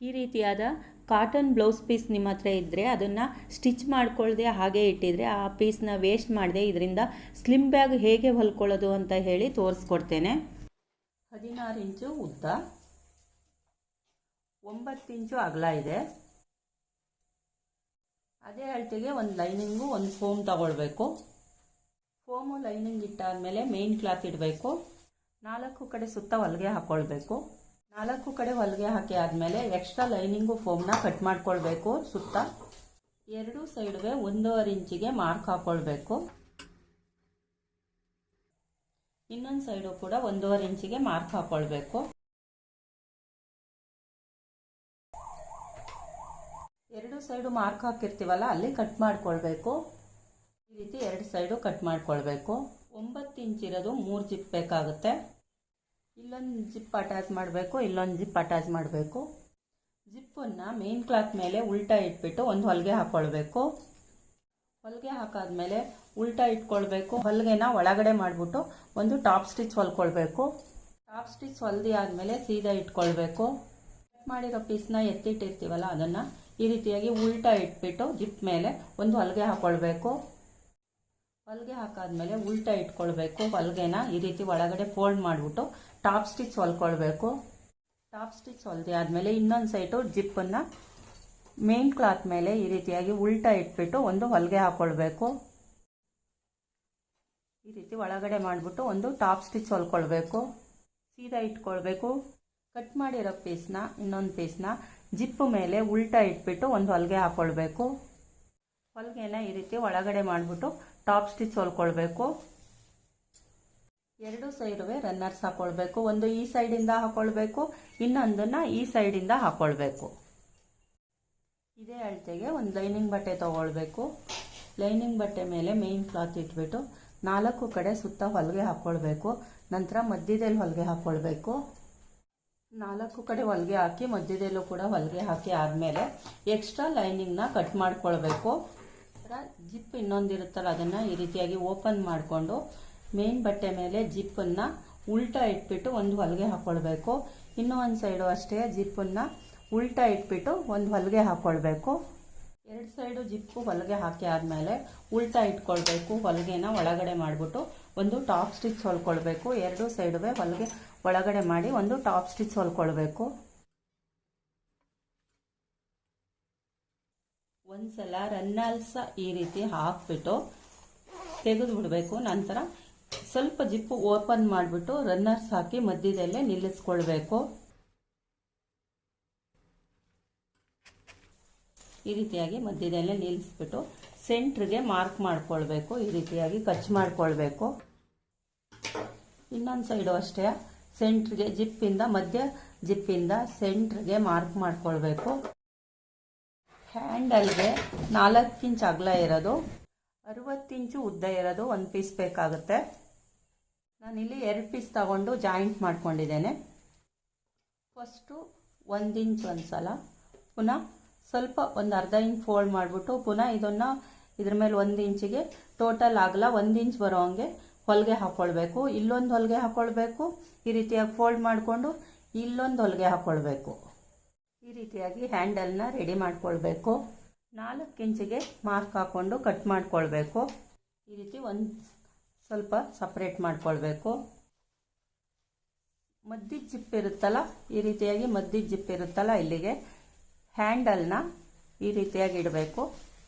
ಈ ರೀತಿಯಾದ cotton blouse piece ನಿಮ್ಮ ಹತ್ರ ಇದ್ದರೆ ಅದನ್ನು ಸ್ಟಿಚ್ ಮಾಡ್ಕೊಳ್ಳದೆ ಹಾಗೆ ಇಟ್ಟಿದ್ರೆ ಆ ಪೀಸ್ನ ವೇಸ್ಟ್ ಮಾಡದೆ ಇದರಿಂದ ಸ್ಲಿಮ್ ಬ್ಯಾಗ್ ಹೇಗೆ ಹೊಲ್ಕೊಳ್ಳೋದು ಅಂತ ಹೇಳಿ ತೋರಿಸ್ಕೊಡ್ತೇನೆ. 16 ಇಂಚು ಉದ್ದ, 9 ಇಂಚು ಅಗಲ ಇದೆ. ಅದೇ ಅಳತೆಗೆ ಒಂದು ಲೈನಿಂಗು ಒಂದು ಫೋಮ್ ತಗೊಳ್ಬೇಕು. ಫೋಮು ಲೈನಿಂಗ್ ಇಟ್ಟಾದಮೇಲೆ ಮೇನ್ ಕ್ಲಾತ್ ಇಡಬೇಕು. 4 ಕಡೆ ಸುತ್ತ ಹೊಲಿಗೆ ಹಾಕ್ಕೊಳ್ಬೇಕು. 4 ಕಡೆ ಹೊಲಿಗೆ ಹಾಕಿ ಆದಮೇಲೆ ಎಕ್ಸ್ಟ್ರಾ ಲೈನಿಂಗು ಫೋಮ್ನ ಕಟ್ ಮಾಡ್ಕೊಳ್ಬೇಕು. ಸುತ್ತ 2 ಸೈಡ್ಗೆ 1.5 ಇಂಚಿಗೆ ಮಾರ್ಕ್ ಹಾಕ್ಕೊಳ್ಬೇಕು. ಇನ್ನೊಂದು ಸೈಡು ಕೂಡ 1.5 ಇಂಚಿಗೆ ಮಾರ್ಕ್ ಹಾಕ್ಕೊಳ್ಬೇಕು. 2 ಸೈಡು ಮಾರ್ಕ್ ಹಾಕಿರ್ತೀವಲ್ಲ ಅಲ್ಲಿ ಕಟ್ ಮಾಡ್ಕೊಳ್ಬೇಕು. ಈ ರೀತಿ 2 ಸೈಡು ಕಟ್ ಮಾಡ್ಕೊಳ್ಬೇಕು. 9 ಇಂಚ್ ಇರೋದು 3 ಜಿಪ್ ಬೇಕಾಗುತ್ತೆ. ಇಲ್ಲೊಂದು ಜಿಪ್ ಅಟ್ಯಾಚ್ ಮಾಡಬೇಕು, ಇಲ್ಲೊಂದು ಜಿಪ್ ಅಟ್ಯಾಚ್ ಮಾಡಬೇಕು. ಜಿಪ್ಪನ್ನು ಮೇನ್ ಕ್ಲಾತ್ ಮೇಲೆ ಉಲ್ಟಾ ಇಟ್ಬಿಟ್ಟು ಒಂದು ಹೊಲಿಗೆ ಹಾಕ್ಕೊಳ್ಬೇಕು. ಹೊಲಿಗೆ ಹಾಕಾದ್ಮೇಲೆ ಉಲ್ಟಾ ಇಟ್ಕೊಳ್ಬೇಕು. ಹೊಲಿಗೆನ ಒಳಗಡೆ ಮಾಡಿಬಿಟ್ಟು ಒಂದು ಟಾಪ್ ಸ್ಟಿಚ್ ಹೊಲ್ಕೊಳ್ಬೇಕು. ಟಾಪ್ ಸ್ಟಿಚ್ ಹೊಲ್ದಿ ಆದಮೇಲೆ ಸೀದಾ ಇಟ್ಕೊಳ್ಬೇಕು. ಕಟ್ ಮಾಡಿರೋ ಪೀಸ್ನ ಎತ್ತಿಟ್ಟಿರ್ತೀವಲ್ಲ ಅದನ್ನು ಈ ರೀತಿಯಾಗಿ ಉಲ್ಟಾ ಇಟ್ಬಿಟ್ಟು ಜಿಪ್ ಮೇಲೆ ಒಂದು ಹೊಲಿಗೆ ಹಾಕ್ಕೊಳ್ಬೇಕು. ಹೊಲಿಗೆ ಹಾಕಾದ್ಮೇಲೆ ಉಲ್ಟಾ ಇಟ್ಕೊಳ್ಬೇಕು. ಹೊಲಿಗೆನ ಈ ರೀತಿ ಒಳಗಡೆ ಫೋಲ್ಡ್ ಮಾಡಿಬಿಟ್ಟು ಟಾಪ್ ಸ್ಟಿಚ್ ಹೊಲ್ಕೊಳ್ಬೇಕು. ಟಾಪ್ ಸ್ಟಿಚ್ ಹೊಲ್ದಿ ಆದಮೇಲೆ ಇನ್ನೊಂದು ಸೈಡು ಜಿಪ್ಪನ್ನು ಮೇನ್ ಕ್ಲಾತ್ ಮೇಲೆ ಈ ರೀತಿಯಾಗಿ ಉಲ್ಟಾ ಇಟ್ಬಿಟ್ಟು ಒಂದು ಹೊಲಿಗೆ ಹಾಕ್ಕೊಳ್ಬೇಕು. ಈ ರೀತಿ ಒಳಗಡೆ ಮಾಡಿಬಿಟ್ಟು ಒಂದು ಟಾಪ್ ಸ್ಟಿಚ್ ಹೊಲ್ಕೊಳ್ಬೇಕು. ಸೀದಾ ಇಟ್ಕೊಳ್ಬೇಕು. ಕಟ್ ಮಾಡಿರೋ ಪೀಸ್ನ ಇನ್ನೊಂದು ಪೀಸ್ನ ಜಿಪ್ಪು ಮೇಲೆ ಉಲ್ಟಾ ಇಟ್ಬಿಟ್ಟು ಒಂದು ಹೊಲಿಗೆ ಹಾಕ್ಕೊಳ್ಬೇಕು. ಹೊಲಿಗೆನ ಈ ರೀತಿ ಒಳಗಡೆ ಮಾಡಿಬಿಟ್ಟು ಟಾಪ್ ಸ್ಟಿಚ್ ಹೊಲ್ಕೊಳ್ಬೇಕು. 2 ಸೈಡುವೆ ರನ್ನರ್ಸ್ ಹಾಕ್ಕೊಳ್ಬೇಕು. ಒಂದು ಈ ಸೈಡಿಂದ ಹಾಕ್ಕೊಳ್ಬೇಕು, ಇನ್ನೊಂದನ್ನು ಈ ಸೈಡಿಂದ ಹಾಕ್ಕೊಳ್ಬೇಕು. ಇದೇ ಅಳತೆಗೆ ಒಂದು ಲೈನಿಂಗ್ ಬಟ್ಟೆ ತಗೊಳ್ಬೇಕು. ಲೈನಿಂಗ್ ಬಟ್ಟೆ ಮೇಲೆ ಮೇನ್ ಕ್ಲಾತ್ ಇಟ್ಬಿಟ್ಟು 4 ಕಡೆ ಸುತ್ತ ಹೊಲಿಗೆ ಹಾಕ್ಕೊಳ್ಬೇಕು. ನಂತರ ಮಧ್ಯದಲ್ಲಿ ಹೊಲಿಗೆ ಹಾಕ್ಕೊಳ್ಬೇಕು. 4 ಕಡೆ ಹೊಲಿಗೆ ಹಾಕಿ ಮಧ್ಯದಲ್ಲೂ ಕೂಡ ಹೊಲಿಗೆ ಹಾಕಿ ಆದಮೇಲೆ ಎಕ್ಸ್ಟ್ರಾ ಲೈನಿಂಗ್ನ ಕಟ್ ಮಾಡ್ಕೊಳ್ಬೇಕು. ಜಿಪ್ ಇನ್ನೊಂದಿರುತ್ತಲ್ಲ ಅದನ್ನು ಈ ರೀತಿಯಾಗಿ ಓಪನ್ ಮಾಡಿಕೊಂಡು ಮೇನ್ ಬಟ್ಟೆ ಮೇಲೆ ಜಿಪ್ಪನ್ನು ಉಲ್ಟಾ ಇಟ್ಬಿಟ್ಟು ಒಂದು ಹೊಲಿಗೆ ಹಾಕ್ಕೊಳ್ಬೇಕು. ಇನ್ನೂ ಒಂದು ಸೈಡು ಅಷ್ಟೇ ಜಿಪ್ಪನ್ನು ಉಲ್ಟಾ ಇಟ್ಬಿಟ್ಟು ಒಂದು ಹೊಲಿಗೆ ಹಾಕ್ಕೊಳ್ಬೇಕು. 2 ಸೈಡು ಜಿಪ್ಪು ಹೊಲಿಗೆ ಹಾಕಿ ಆದಮೇಲೆ ಉಲ್ಟಾ ಇಟ್ಕೊಳ್ಬೇಕು. ಹೊಲಿಗೆನ ಒಳಗಡೆ ಮಾಡಿಬಿಟ್ಟು ಒಂದು ಟಾಪ್ ಸ್ಟಿಚ್ ಹೊಲ್ಕೊಳ್ಬೇಕು. 2 ಸೈಡುವೆ ಹೊಲಿಗೆ ಒಳಗಡೆ ಮಾಡಿ ಒಂದು ಟಾಪ್ ಸ್ಟಿಚ್ ಹೊಲ್ಕೊಳ್ಬೇಕು. ಒಂದ್ಸಲ ರನ್ನಲ್ಸ ಈ ರೀತಿ ಹಾಕ್ಬಿಟ್ಟು ತೆಗೆದು ಬಿಡಬೇಕು. ನಂತರ ಸ್ವಲ್ಪ ಜಿಪ್ಪು ಓಪನ್ ಮಾಡಿಬಿಟ್ಟು ರನ್ನರ್ಸ್ ಹಾಕಿ ಮಧ್ಯದಲ್ಲೇ ನಿಲ್ಲಿಸ್ಕೊಳ್ಬೇಕು. ಈ ರೀತಿಯಾಗಿ ಮಧ್ಯದಲ್ಲೇ ನಿಲ್ಲಿಸ್ಬಿಟ್ಟು ಸೆಂಟ್ರಿಗೆ ಮಾರ್ಕ್ ಮಾಡ್ಕೊಳ್ಬೇಕು. ಈ ರೀತಿಯಾಗಿ ಕಚ್ ಮಾಡ್ಕೊಳ್ಬೇಕು. ಇನ್ನೊಂದು ಸೈಡು ಅಷ್ಟೇ ಸೆಂಟ್ರಿಗೆ ಜಿಪ್ಪಿಂದ ಮಧ್ಯ ಜಿಪ್ಪಿಂದ ಸೆಂಟ್ರಿಗೆ ಮಾರ್ಕ್ ಮಾಡ್ಕೊಳ್ಬೇಕು. ಹ್ಯಾಂಡಲ್ಗೆ 4 ಇಂಚ್ ಅಗಲ ಇರೋದು, 60 ಇಂಚು ಉದ್ದ ಇರೋದು ಒಂದು ಪೀಸ್ ಬೇಕಾಗುತ್ತೆ. ನಾನಿಲ್ಲಿ 2 ಪೀಸ್ ತಗೊಂಡು ಜಾಯಿಂಟ್ ಮಾಡ್ಕೊಂಡಿದ್ದೇನೆ. ಫಸ್ಟು 1 ಇಂಚ್ ಒಂದು ಸಲ, ಪುನಃ ಸ್ವಲ್ಪ ಒಂದು ಅರ್ಧ ಇಂಚ್ ಫೋಲ್ಡ್ ಮಾಡಿಬಿಟ್ಟು ಪುನಃ ಇದನ್ನು ಇದ್ರ ಮೇಲೆ 1 ಇಂಚಿಗೆ ಟೋಟಲ್ ಆಗಲ್ಲ 1 ಇಂಚ್ ಬರೋ ಹಂಗೆ ಹೊಲಿಗೆ ಹಾಕ್ಕೊಳ್ಬೇಕು. ಇಲ್ಲೊಂದು ಹೊಲಿಗೆ ಹಾಕ್ಕೊಳ್ಬೇಕು. ಈ ರೀತಿಯಾಗಿ ಫೋಲ್ಡ್ ಮಾಡಿಕೊಂಡು ಇಲ್ಲೊಂದು ಹೊಲಿಗೆ ಹಾಕ್ಕೊಳ್ಬೇಕು. ಈ ರೀತಿಯಾಗಿ ಹ್ಯಾಂಡಲ್ನ ರೆಡಿ ಮಾಡ್ಕೊಳ್ಬೇಕು. 4 ಇಂಚಿಗೆ ಮಾರ್ಕ್ ಹಾಕ್ಕೊಂಡು ಕಟ್ ಮಾಡ್ಕೊಳ್ಬೇಕು. ಈ ರೀತಿ ಒಂದು ಸ್ವಲ್ಪ ಸಪ್ರೇಟ್ ಮಾಡ್ಕೊಳ್ಬೇಕು. ಮಧ್ಯದ ಜಿಪ್ ಇರುತ್ತಲ್ಲ ಈ ರೀತಿಯಾಗಿ ಮಧ್ಯದ ಜಿಪ್ ಇರುತ್ತಲ್ಲ ಇಲ್ಲಿಗೆ ಹ್ಯಾಂಡಲ್ನ ಈ ರೀತಿಯಾಗಿ ಇಡಬೇಕು.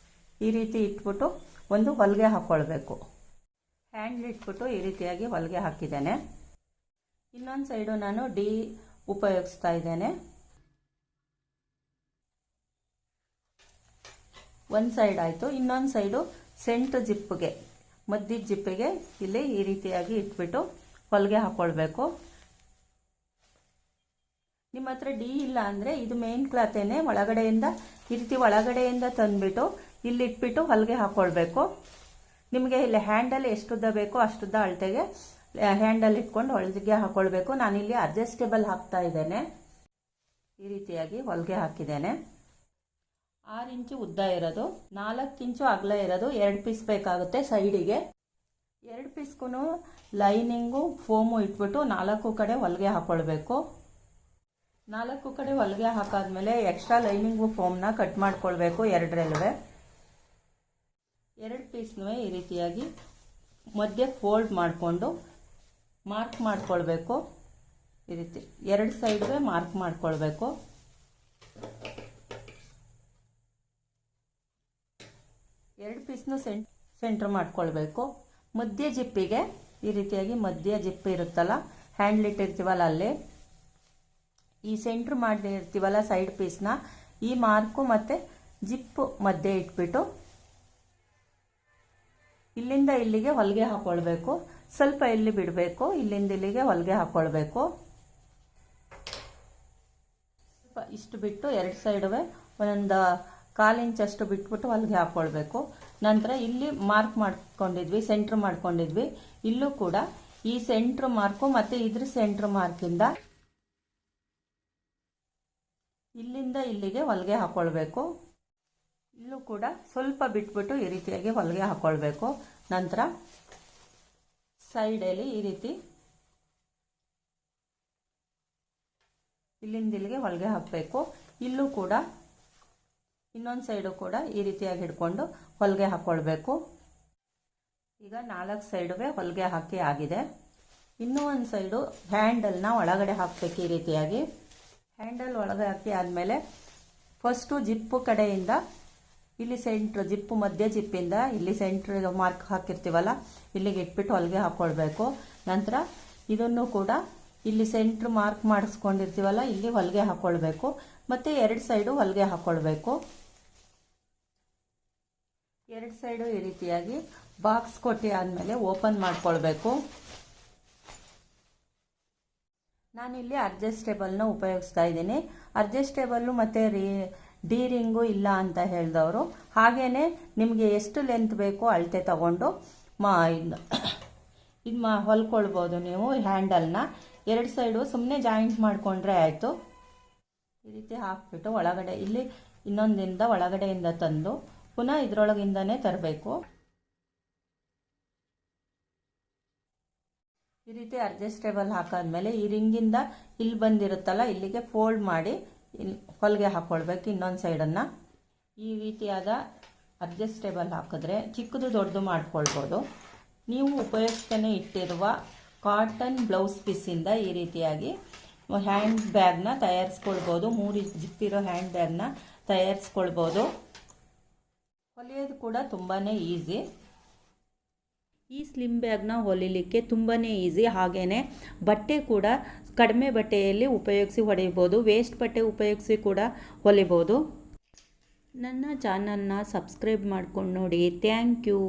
ಈ ರೀತಿ ಇಟ್ಬಿಟ್ಟು ಒಂದು ಹೊಲಿಗೆ ಹಾಕ್ಕೊಳ್ಬೇಕು. ಹ್ಯಾಂಡಲ್ ಇಟ್ಬಿಟ್ಟು ಈ ರೀತಿಯಾಗಿ ಹೊಲಿಗೆ ಹಾಕಿದ್ದೇನೆ. ಇನ್ನೊಂದು ಸೈಡು ನಾನು ಡಿ ಉಪಯೋಗಿಸ್ತಾ ಇದ್ದೇನೆ. ಒಂದು ಸೈಡ್ ಆಯಿತು. ಇನ್ನೊಂದು ಸೈಡು ಸೆಂಟ್ರ್ ಜಿಪ್ಪಿಗೆ ಮಧ್ಯದ ಜಿಪ್ಪಿಗೆ ಇಲ್ಲಿ ಈ ರೀತಿಯಾಗಿ ಇಟ್ಬಿಟ್ಟು ಹೊಲಿಗೆ ಹಾಕ್ಕೊಳ್ಬೇಕು. ನಿಮ್ಮ ಹತ್ರ ಡಿ ಇಲ್ಲ ಅಂದರೆ ಇದು ಮೇನ್ ಕ್ಲಾತೇನೆ ಒಳಗಡೆಯಿಂದ ಈ ರೀತಿ ಒಳಗಡೆಯಿಂದ ತಂದುಬಿಟ್ಟು ಇಲ್ಲಿ ಇಟ್ಬಿಟ್ಟು ಹೊಲಿಗೆ ಹಾಕ್ಕೊಳ್ಬೇಕು. ನಿಮಗೆ ಇಲ್ಲಿ ಹ್ಯಾಂಡಲ್ ಎಷ್ಟುದ್ದ ಬೇಕೋ ಅಷ್ಟುದ್ದ ಅಳತೆಗೆ ಹ್ಯಾಂಡಲ್ ಇಟ್ಕೊಂಡು ಹೊಲಿಗೆ ಹಾಕ್ಕೊಳ್ಬೇಕು. ನಾನಿಲ್ಲಿ ಅಡ್ಜಸ್ಟೇಬಲ್ ಹಾಕ್ತಾ ಇದ್ದೇನೆ. ಈ ರೀತಿಯಾಗಿ ಹೊಲಿಗೆ ಹಾಕಿದ್ದೇನೆ. 6 ಇಂಚು ಉದ್ದ ಇರೋದು, 4 ಇಂಚು ಅಗಲ ಇರೋದು 2 ಪೀಸ್ ಬೇಕಾಗುತ್ತೆ ಸೈಡಿಗೆ. 2 ಪೀಸ್ಗೂ ಲೈನಿಂಗು ಫೋಮು ಇಟ್ಬಿಟ್ಟು 4 ಕಡೆ ಹೊಲಿಗೆ ಹಾಕ್ಕೊಳ್ಬೇಕು. 4 ಕಡೆ ಹೊಲಿಗೆ ಹಾಕಾದ್ಮೇಲೆ ಎಕ್ಸ್ಟ್ರಾ ಲೈನಿಂಗು ಫೋಮ್ನ ಕಟ್ ಮಾಡ್ಕೊಳ್ಬೇಕು. ಎರಡರಲ್ಲೂ 2 ಪೀಸ್ನೂ ಈ ರೀತಿಯಾಗಿ ಮಧ್ಯೆ ಫೋಲ್ಡ್ ಮಾಡಿಕೊಂಡು ಮಾರ್ಕ್ ಮಾಡ್ಕೊಳ್ಬೇಕು. ಈ ರೀತಿ 2 ಸೈಡ್ಗೆ ಮಾರ್ಕ್ ಮಾಡ್ಕೊಳ್ಬೇಕು. ಎರಡು ಪೀಸ್ನು ಸೆಂಟ್ರ್ ಮಾಡ್ಕೊಳ್ಬೇಕು. ಮಧ್ಯ ಜಿಪ್ಪಿಗೆ ಈ ರೀತಿಯಾಗಿ ಮಧ್ಯ ಜಿಪ್ ಇರುತ್ತಲ್ಲ, ಹ್ಯಾಂಡ್ಲ್ ಇಟ್ಟಿರ್ತೀವಲ್ಲ, ಅಲ್ಲಿ ಈ ಸೆಂಟ್ರ್ ಮಾಡಿರ್ತೀವಲ್ಲ ಸೈಡ್ ಪೀಸ್ನ, ಈ ಮಾರ್ಕು ಮತ್ತು ಜಿಪ್ಪು ಮಧ್ಯೆ ಇಟ್ಬಿಟ್ಟು ಇಲ್ಲಿಂದ ಇಲ್ಲಿಗೆ ಹೊಲಿಗೆ ಹಾಕೊಳ್ಬೇಕು. ಸ್ವಲ್ಪ ಇಲ್ಲಿ ಬಿಡಬೇಕು, ಇಲ್ಲಿಂದ ಇಲ್ಲಿಗೆ ಹೊಲಿಗೆ ಹಾಕೊಳ್ಬೇಕು. ಸ್ವಲ್ಪ ಇಷ್ಟು ಬಿಟ್ಟು 2 ಸೈಡುವೆ ಒಂದೊಂದು 1/4 ಇಂಚಷ್ಟು ಬಿಟ್ಬಿಟ್ಟು ಹೊಲಿಗೆ ಹಾಕೊಳ್ಬೇಕು. ನಂತರ ಇಲ್ಲಿ ಮಾರ್ಕ್ ಮಾಡ್ಕೊಂಡಿದ್ವಿ, ಸೆಂಟ್ರ್ ಮಾಡ್ಕೊಂಡಿದ್ವಿ, ಇಲ್ಲೂ ಕೂಡ ಈ ಸೆಂಟ್ರ್ ಮಾರ್ಕು ಮತ್ತು ಇದ್ರ ಸೆಂಟ್ರ್ ಮಾರ್ಕಿಂದ ಇಲ್ಲಿಂದ ಇಲ್ಲಿಗೆ ಹೊಲಿಗೆ ಹಾಕೊಳ್ಬೇಕು. ಇಲ್ಲೂ ಕೂಡ ಸ್ವಲ್ಪ ಬಿಟ್ಬಿಟ್ಟು ಈ ರೀತಿಯಾಗಿ ಹೊಲಿಗೆ ಹಾಕೊಳ್ಬೇಕು. ನಂತರ ಸೈಡಲ್ಲಿ ಈ ರೀತಿ ಇಲ್ಲಿಂದ ಇಲ್ಲಿಗೆ ಹೊಲಿಗೆ ಹಾಕಬೇಕು. ಇಲ್ಲೂ ಕೂಡ ಇನ್ನೊಂದು ಸೈಡು ಕೂಡ ಈ ರೀತಿಯಾಗಿ ಹಿಡ್ಕೊಂಡು ಹೊಲಿಗೆ ಹಾಕೊಳ್ಬೇಕು. ಈಗ 4 ಸೈಡುವೆ ಹೊಲಿಗೆ ಹಾಕಿ ಆಗಿದೆ. ಇನ್ನೂ ಒಂದು ಸೈಡು ಹ್ಯಾಂಡಲ್ನ ಒಳಗಡೆ ಹಾಕಬೇಕು. ಈ ರೀತಿಯಾಗಿ ಹ್ಯಾಂಡಲ್ ಒಳಗೆ ಹಾಕಿ ಆದಮೇಲೆ ಫಸ್ಟು ಜಿಪ್ಪು ಕಡೆಯಿಂದ ಇಲ್ಲಿ ಸೆಂಟ್ರ್ ಜಿಪ್ಪು ಮಧ್ಯ ಜಿಪ್ಪಿಂದ ಇಲ್ಲಿ ಸೆಂಟ್ರ್ ಮಾರ್ಕ್ ಹಾಕಿರ್ತೀವಲ್ಲ, ಇಲ್ಲಿಗೆ ಇಟ್ಬಿಟ್ಟು ಹೊಲಿಗೆ ಹಾಕ್ಕೊಳ್ಬೇಕು. ನಂತರ ಇದನ್ನು ಕೂಡ ಇಲ್ಲಿ ಸೆಂಟ್ರ್ ಮಾರ್ಕ್ ಮಾಡಿಸ್ಕೊಂಡಿರ್ತೀವಲ್ಲ, ಇಲ್ಲಿ ಹೊಲಿಗೆ ಹಾಕ್ಕೊಳ್ಬೇಕು. ಮತ್ತು 2 ಸೈಡು ಹೊಲಿಗೆ ಹಾಕ್ಕೊಳ್ಬೇಕು. 2 ಸೈಡು ಈ ರೀತಿಯಾಗಿ ಬಾಕ್ಸ್ ಕೊಟ್ಟಿ ಆದಮೇಲೆ ಓಪನ್ ಮಾಡ್ಕೊಳ್ಬೇಕು. ನಾನಿಲ್ಲಿ ಅಡ್ಜಸ್ಟೇಬಲ್ನ ಉಪಯೋಗಿಸ್ತಾ ಇದ್ದೀನಿ. ಅಡ್ಜಸ್ಟೇಬಲ್ಲು ಮತ್ತು ಡಿ ರಿಂಗು ಇಲ್ಲ ಅಂತ ಹೇಳಿದವರು ಹಾಗೇನೆ ನಿಮಗೆ ಎಷ್ಟು ಲೆಂತ್ ಬೇಕೋ ಅಳತೆ ತಗೊಂಡು ಇದು ಹೊಲ್ಕೊಳ್ಬೋದು ನೀವು. ಹ್ಯಾಂಡಲ್ನ 2 ಸೈಡು ಸುಮ್ಮನೆ ಜಾಯಿಂಟ್ ಮಾಡಿಕೊಂಡ್ರೆ ಆಯಿತು. ಈ ರೀತಿ ಹಾಕ್ಬಿಟ್ಟು ಒಳಗಡೆ ಇಲ್ಲಿ ಇನ್ನೊಂದಿಂದ ಒಳಗಡೆಯಿಂದ ತಂದು ಪುನಃ ಇದರೊಳಗಿಂದನೇ ತರಬೇಕು. ಈ ರೀತಿ ಅಡ್ಜಸ್ಟೇಬಲ್ ಹಾಕಾದ್ಮೇಲೆ ಈ ರಿಂಗಿಂದ ಇಲ್ಲಿ ಬಂದಿರುತ್ತಲ್ಲ, ಇಲ್ಲಿಗೆ ಫೋಲ್ಡ್ ಮಾಡಿ ಹೊಲಿಗೆ ಹಾಕ್ಕೊಳ್ಬೇಕು ಇನ್ನೊಂದು ಸೈಡನ್ನು. ಈ ರೀತಿಯಾದ ಅಡ್ಜಸ್ಟೇಬಲ್ ಹಾಕಿದ್ರೆ ಚಿಕ್ಕದು ದೊಡ್ಡದು ಮಾಡ್ಕೊಳ್ಬೋದು. ನೀವು ಉಪಯೋಗಿಸ್ತಾನೆ ಇಟ್ಟಿರುವ ಕಾಟನ್ ಬ್ಲೌಸ್ ಪೀಸಿಂದ ಈ ರೀತಿಯಾಗಿ ಹ್ಯಾಂಡ್ ಬ್ಯಾಗ್ನ ತಯಾರಿಸ್ಕೊಳ್ಬೋದು. 3 ಜಿಪ್ಪಿರೋ ಹ್ಯಾಂಡ್ ಬ್ಯಾಗ್ನ ತಯಾರಿಸ್ಕೊಳ್ಬೋದು. ಹೊಲಿಯೋದು ಕೂಡ ತುಂಬಾ ಈಸಿ. ಈ ಸ್ಲಿಮ್ ಬ್ಯಾಗ್ನ ಹೊಲಿಲಿಕ್ಕೆ ತುಂಬಾ ಈಸಿ. ಹಾಗೆಯೇ ಬಟ್ಟೆ ಕೂಡ ಕಡಿಮೆ ಬಟ್ಟೆಯಲ್ಲಿ ಉಪಯೋಗಿಸಿ ಹೊಲಿಬೋದು. ವೇಸ್ಟ್ ಬಟ್ಟೆ ಉಪಯೋಗಿಸಿ ಕೂಡ ಹೊಲಿಬೋದು. ನನ್ನ ಚಾನಲ್ನ ಸಬ್ಸ್ಕ್ರೈಬ್ ಮಾಡ್ಕೊಂಡು ನೋಡಿ. Thank you.